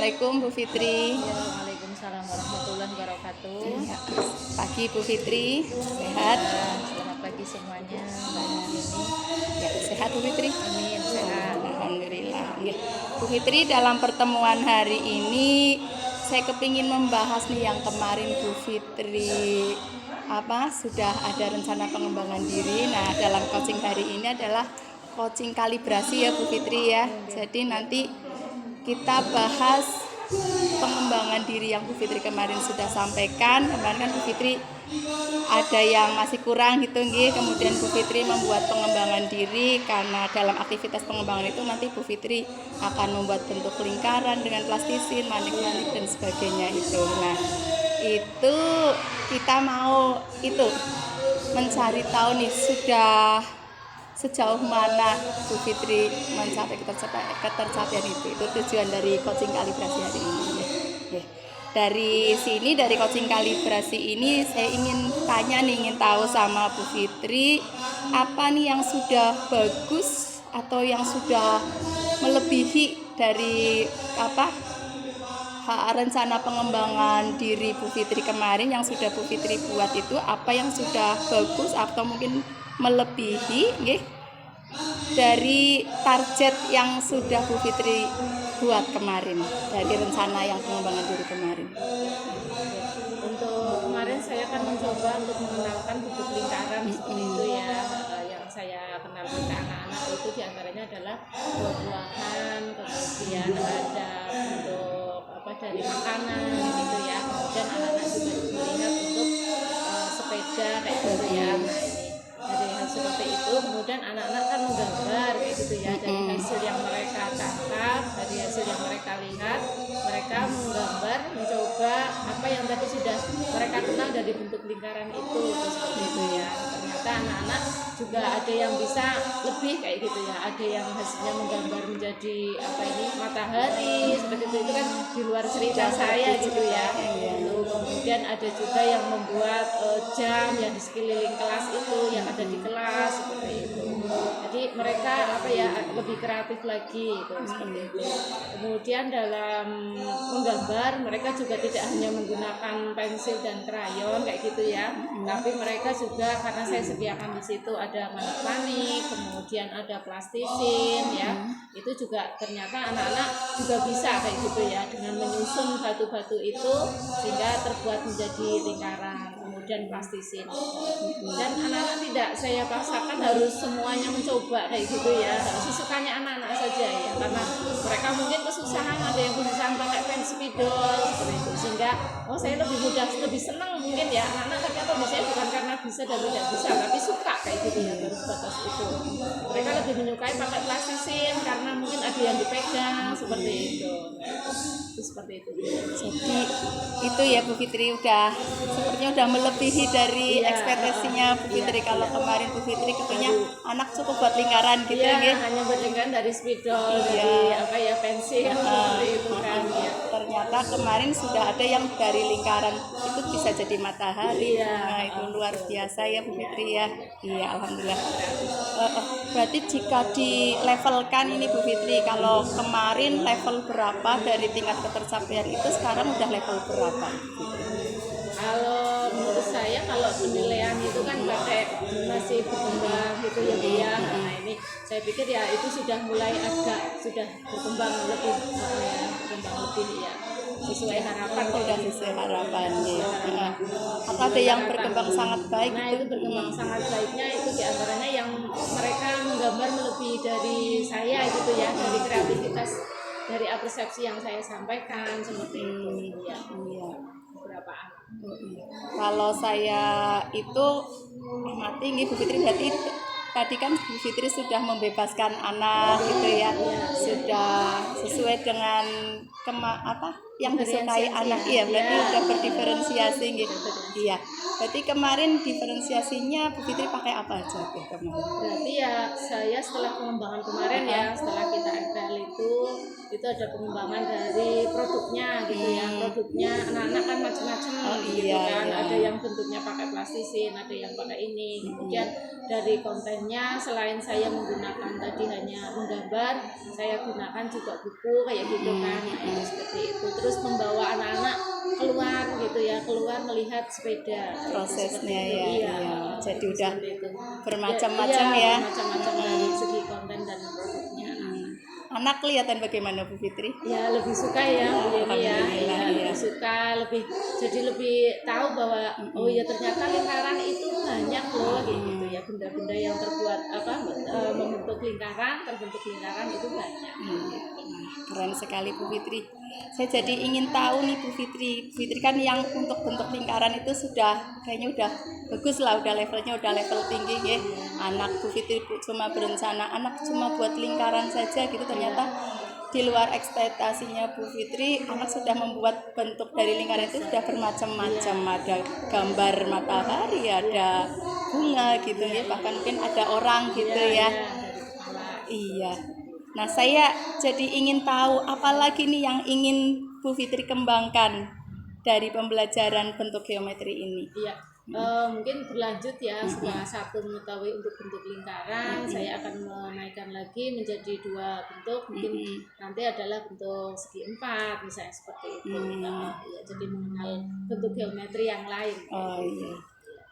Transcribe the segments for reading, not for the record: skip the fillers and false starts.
Assalamualaikum Bu Fitri. Ya, Waalaikumsalam warahmatullahi wabarakatuh. Ya, pagi Bu Fitri, sehat? Ya, selamat pagi semuanya, Mbak Nini. Ya, sehat Bu Fitri? Amin, sehat. Alhamdulillah. Ya. Bu Fitri, dalam pertemuan hari ini saya kepingin membahas nih yang kemarin Bu Fitri sudah ada rencana pengembangan diri. Nah, dalam coaching hari ini adalah coaching kalibrasi ya Bu Fitri ya. Jadi nanti kita bahas pengembangan diri yang Bu Fitri kemarin sudah sampaikan. Kemarin kan Bu Fitri ada yang masih kurang gitu nggih. Kemudian Bu Fitri membuat pengembangan diri karena dalam aktivitas pengembangan itu nanti Bu Fitri akan membuat bentuk lingkaran dengan plastisin, manik-manik dan sebagainya itu. Nah, itu kita mau mencari tahu nih sudah sejauh mana Bu Fitri mencapai ketercapaian itu tujuan dari coaching kalibrasi hari ini ya. Dari coaching kalibrasi ini saya ingin tahu sama Bu Fitri apa nih yang sudah bagus atau yang sudah melebihi dari rencana pengembangan diri Bu Fitri kemarin yang sudah Bu Fitri buat itu, apa yang sudah bagus atau mungkin melebihi dari target yang sudah Bu Fitri buat kemarin dari rencana yang pengembangan diri kemarin. Untuk kemarin saya akan mencoba untuk mengenalkan bentuk lingkaran seperti itu ya. Yang saya kenalkan ke anak-anak itu diantaranya adalah buah-buahan, kemudian ada bentuk dari makanan gitu ya. Kemudian anak-anak juga melihat untuk sepeda kayak gitu ya. Dari hal seperti itu, kemudian anak-anak kan menggambar kayak gitu ya. Dari hasil yang mereka tangkap, dari hasil yang mereka lihat, mereka menggambar, mencoba apa yang tadi sudah mereka kenal dari bentuk lingkaran itu seperti itu ya. Ternyata anak-anak juga ada yang bisa lebih kayak gitu ya. Ada yang hasilnya menggambar menjadi matahari seperti itu kan di luar cerita saya gitu ya. Kemudian ada juga yang membuat jam yang di sekeliling kelas itu yang ada di kelas seperti itu. Jadi mereka lebih kreatif lagi itu seperti itu. Kemudian dalam menggambar mereka juga tidak hanya menggunakan pensil dan krayon kayak gitu ya. Tapi mereka juga karena saya sediakan di situ ada manik-manik, kemudian ada plastisin ya. Itu juga ternyata anak-anak juga bisa kayak gitu ya dengan menyusun batu-batu itu sehingga terbuat menjadi lingkaran, kemudian plastisin. Dan anak-anak tidak saya paksakan harus semuanya mencoba kayak gitu ya, sesukanya anak-anak saja ya, karena mereka mungkin kesusahan, ada yang kesusahan pakai pen spidol seperti itu, sehingga saya lebih senang mungkin ya anak-anak, tapi apa biasanya bukan karena bisa dan tidak bisa, tapi suka kayak gitu ya, baru batas itu. Mereka lebih menyukai pakai plastisin karena mungkin ada yang dipegang seperti itu. Seperti itu. Jadi itu ya Bu Fitri sepertinya udah melebihi dari ekspektasinya Bu Fitri. Kalau kemarin Bu Fitri katanya anak cukup buat lingkaran gitu ya. Hanya buat lingkaran dari spidol, dari pensil seperti itu kan. Ternyata kemarin sudah ada yang dari lingkaran itu bisa jadi matahari. Nah, itu luar biasa ya Bu Fitri ya. Iya, alhamdulillah. Berarti jika dilevelkan ini Bu Fitri, kalau kemarin level berapa dari tingkat ketercapaian itu, sekarang udah level berapa? Kalau menurut saya kalau penilaian itu kan masih berkembang gitu ya. Nah ini saya pikir ya itu sudah mulai sudah berkembang lebih ya, sesuai harapan. Udah sesuai harapan ya. Atau ada yang berkembang sangat baik? Nah itu berkembang sangat baiknya itu diantaranya yang mereka menggambar melebihi dari saya gitu ya, dari kreativitas, dari persepsi yang saya sampaikan seperti itu. Iya. Berapa anak? Kalau saya itu amati Bu Fitri, berarti tadi kan Bu Fitri sudah membebaskan anak gitu ya, sudah sesuai dengan yang disukai anak berarti sudah berdiferensiasi gitu. Iya. Berarti kemarin diferensiasinya Bu Fitri pakai apa aja kemarin? Berarti ya saya setelah pengembangan kemarin setelah kita FPL itu ada pengembangan dari produknya gitu ya. Produknya anak-anak kan macam-macam gitu kan. Ada yang bentuknya pakai plastisin, ada yang pakai ini. Kemudian dari konten kegiatannya selain saya menggunakan tadi hanya menggambar, saya gunakan juga buku kayak gitu kan. Nah, itu seperti itu. Terus membawa anak-anak keluar gitu ya, keluar melihat sepeda. Prosesnya Itu, ya, iya. iya. Jadi udah Seperti itu. bermacam-macam Iya, ya. bermacam-macam dari segi konten dan produknya. Anak kelihatan bagaimana Bu Fitri? Ya lebih suka ya Bu Yeni ya, Alhamdulillah, ya, iya. lebih suka, jadi lebih tahu bahwa oh ya ternyata lingkaran itu banyak loh kayak gitu ya, benda-benda yang terbuat membentuk lingkaran, terbentuk lingkaran itu banyak. Keren sekali Bu Fitri. Saya jadi ingin tahu nih Bu Fitri. Bu Fitri kan yang untuk bentuk lingkaran itu sudah kayaknya udah bagus lah, udah levelnya udah level tinggi ya. Anak Bu Fitri cuma berencana anak cuma buat lingkaran saja gitu, ternyata di luar ekspektasinya Bu Fitri, anak sudah membuat bentuk dari lingkaran itu sudah bermacam-macam. Ada gambar matahari, ada bunga gitu ya, bahkan mungkin ada orang gitu ya. Iya. Nah, saya jadi ingin tahu apalagi nih yang ingin Bu Fitri kembangkan dari pembelajaran bentuk geometri ini. Iya. Mungkin berlanjut ya, setelah satu mengetahui untuk bentuk lingkaran, saya akan menaikkan lagi menjadi 2 bentuk, mungkin nanti adalah bentuk segi 4 misalnya seperti itu. Ya, jadi mengenal bentuk geometri yang lain. Oh iya.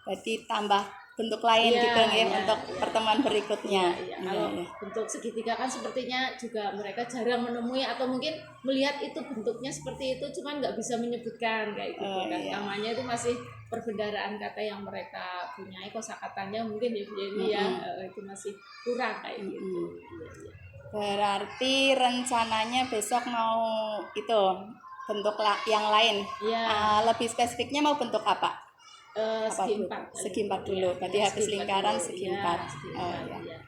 Berarti tambah bentuk lain gitu ya untuk pertemuan berikutnya. Iya. Kalau bentuk segitiga kan sepertinya juga mereka jarang menemui atau mungkin melihat itu bentuknya seperti itu, cuman nggak bisa menyebutkan kayak gitu kan. Namanya itu masih perbendaharaan kata yang mereka punyai, kosakatanya mungkin ya itu masih kurang kayak gitu. Berarti rencananya besok mau itu bentuk yang lain. Lebih spesifiknya mau bentuk apa? Segi 4 dulu. Berarti habis lingkaran segi 4. Iya.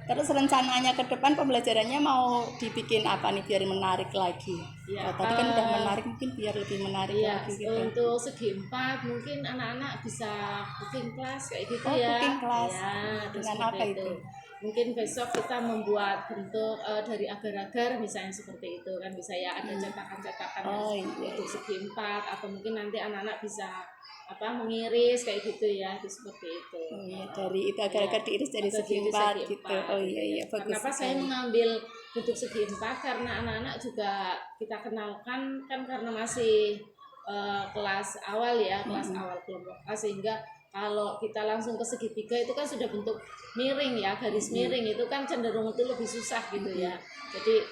Terus rencananya ke depan pembelajarannya mau dibikin apa nih biar menarik lagi? Tadi kan udah menarik, mungkin biar lebih menarik lagi gitu. Untuk segi 4 mungkin anak-anak bisa cooking class kayak gitu ya. Cooking class. Ya, dengan apa itu? Mungkin besok kita membuat bentuk dari agar-agar misalnya seperti itu kan, bisa ya ada cetakan-cetakan untuk segi 4, atau mungkin nanti anak-anak bisa mengiris kayak gitu ya, itu seperti itu. Dari itu agar-agar diiris dari segi 4 gitu. Bagus. Kenapa saya mengambil bentuk segi 4? Karena anak-anak juga kita kenalkan kan karena masih kelas awal ya, kelas awal kelompok A, sehingga kalau kita langsung ke segitiga itu kan sudah bentuk miring ya, garis miring itu kan cenderung itu lebih susah gitu ya. Jadi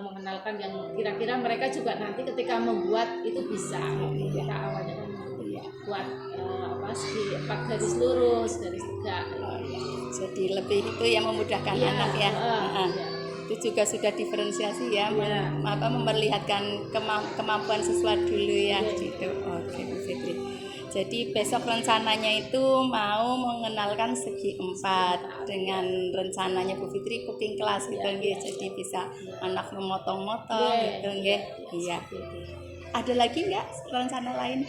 mengenalkan yang kira-kira mereka juga nanti ketika membuat itu bisa. Kita awalnya kan buat segi 4 garis lurus, garis tegak. Jadi lebih itu yang memudahkan anak ya. Itu juga sudah diferensiasi ya, memperlihatkan kemampuan siswa dulu ya gitu. Oke Bu Fitri. Jadi besok rencananya itu mau mengenalkan segi 4 dengan rencananya Bu Fitri cooking class gitu nggih. Jadi bisa anak memotong-motong gitu nggih. Iya. Ada lagi nggak rencana lain?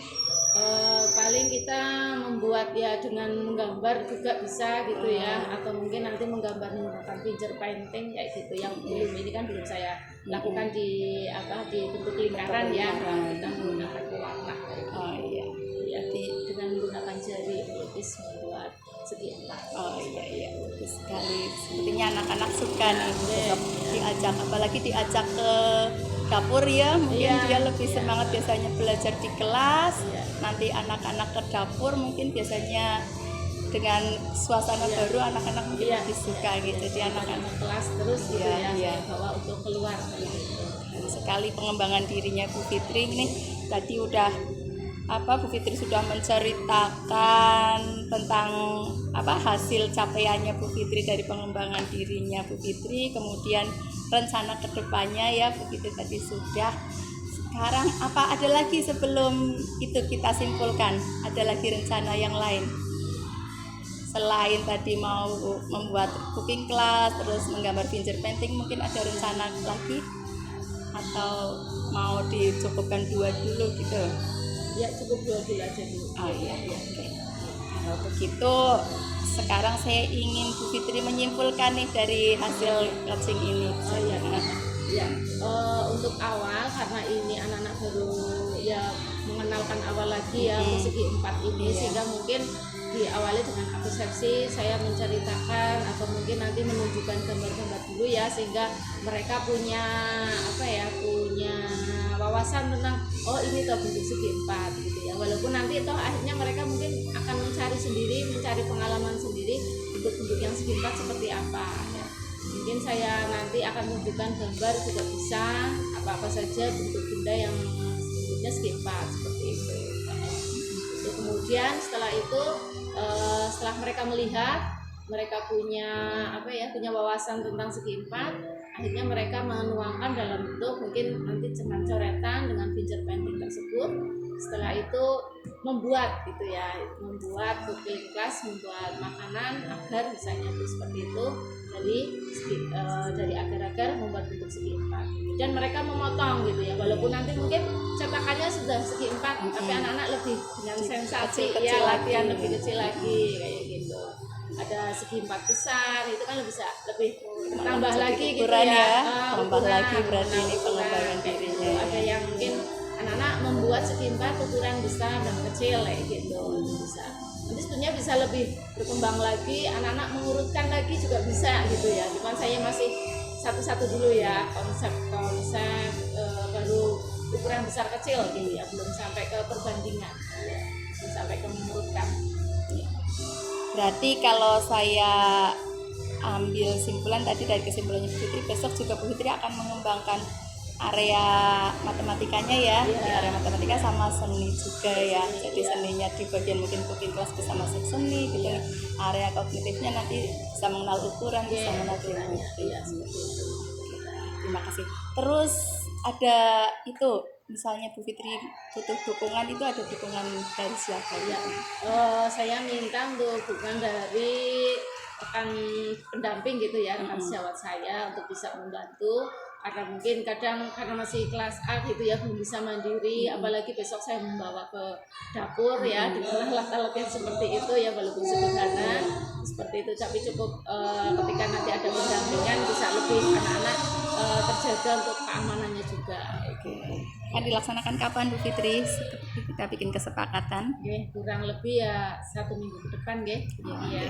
Paling kita membuat ya dengan menggambar juga bisa gitu ya, atau mungkin nanti menggambar menggunakan finger painting kayak gitu, yang ini kan belum saya lakukan di bentuk lingkaran ya, kita menggunakan pewarna jadi dengan menggunakan jari melukis membuat segi 4. Bagus sekali. Sepertinya anak-anak suka nih diajak, apalagi diajak ke dapur ya, mungkin dia lebih semangat biasanya belajar di kelas. Nanti anak-anak ke dapur mungkin biasanya dengan suasana baru anak-anak mungkin lebih suka gitu. Jadi anak-anak kelas terus gitu saya bawa untuk keluar gitu. Sekali pengembangan dirinya Bu Fitri ini tadi udah Bu Fitri sudah menceritakan tentang hasil capaiannya Bu Fitri dari pengembangan dirinya Bu Fitri, kemudian rencana kedepannya ya Bu Fitri tadi sudah. Sekarang ada lagi sebelum itu kita simpulkan? Ada lagi rencana yang lain selain tadi mau membuat cooking class terus menggambar finger painting, mungkin ada rencana lagi atau mau dicukupkan 2 dulu gitu? Ya cukup 2 dulu aja dulu. Oke. Kalau begitu sekarang saya ingin Bu Fitri menyimpulkan nih dari hasil coaching ini. Untuk awal karena ini anak-anak baru ya mengenalkan awal lagi ya untuk segi 4 ini, sehingga mungkin diawali dengan apresiasi, saya menceritakan atau mungkin nanti menunjukkan gambar-gambar dulu ya, sehingga mereka punya punya wawasan tentang oh ini toh bentuk segi empat gitu ya. Walaupun nanti toh akhirnya mereka mungkin akan mencari pengalaman sendiri bentuk-bentuk yang segi empat seperti apa ya. Mungkin saya nanti akan menunjukkan gambar juga bisa apa-apa saja bentuk benda yang bentuknya segi empat seperti itu. Kemudian setelah itu setelah mereka melihat, mereka punya punya wawasan tentang segi empat, akhirnya mereka menuangkan dalam bentuk mungkin nanti dengan coretan dengan finger painting tersebut. Setelah itu membuat cooking class, membuat makanan agar misalnya itu seperti itu dari agar-agar membuat bentuk segi empat. Dan mereka memotong gitu ya, walaupun nanti mungkin cetakannya sudah segi empat, tapi anak-anak lebih dengan sensasi kecil-kecil latihan lagi. lebih kecil lagi kayak gitu. Ada segi empat besar, itu kan bisa lebih tambah lagi gitu ukuran ya. Tambah Ukuran, lagi berarti ini ukuran, pengembangan kayak gitu. dirinya. Ada yang mungkin anak-anak membuat segi empat ukuran besar dan kecil kayak gitu, itu bisa. Jadi sebenarnya bisa lebih berkembang lagi, anak-anak mengurutkan lagi juga bisa gitu ya. Cuman saya masih satu-satu dulu ya, konsep baru ukuran besar kecil gitu ya, belum sampai ke perbandingan ya. Belum sampai ke mengurutkan. Berarti kalau saya ambil simpulan tadi dari kesimpulannya Bu Fitri, besok juga Bu Fitri akan mengembangkan area matematikanya ya, Iya. di area matematika sama seni juga ya. Jadi Iya. seninya di bagian mungkin cooking class bersama seni gitu. Iya. Area kognitifnya nanti bisa mengenal ukuran, bisa Iya, mengenal ukurannya. geometri. Iya, seperti itu. Terima kasih. Terus ada itu, misalnya Bu Fitri butuh dukungan, itu ada dukungan dari siapa ya? Saya minta untuk dukungan dari rekan pendamping gitu ya, rekan sejawat saya untuk bisa membantu, karena mungkin kadang karena masih kelas A gitu ya, belum bisa mandiri, apalagi besok saya membawa ke dapur ya dengan alat-alat yang seperti itu ya, walaupun sederhana seperti itu, tapi cukup ketika nanti ada pendampingan bisa lebih anak-anak terjaga untuk keamanannya juga. Oke. Akan dilaksanakan kapan Bu Fitri? Kita bikin kesepakatan. Oke, kurang lebih ya 1 minggu ke depan ya. Jadi ya.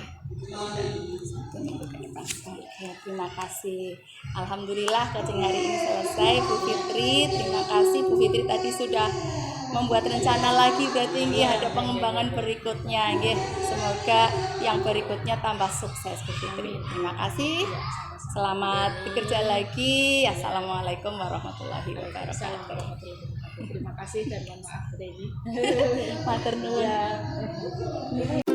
Satu minggu ke depan. Oke, terima kasih. Alhamdulillah coaching hari ini selesai Bu Fitri. Terima kasih Bu Fitri tadi sudah membuat rencana lagi, berarti nggih ada pengembangan berikutnya nggih. Semoga yang berikutnya tambah sukses Bu Fitri. Terima kasih. Selamat bekerja lagi. Assalamualaikum warahmatullahi wabarakatuh. Assalamualaikum warahmatullahi wabarakatuh. Terima kasih dan mohon maaf ini. Matur nuwun. Ya.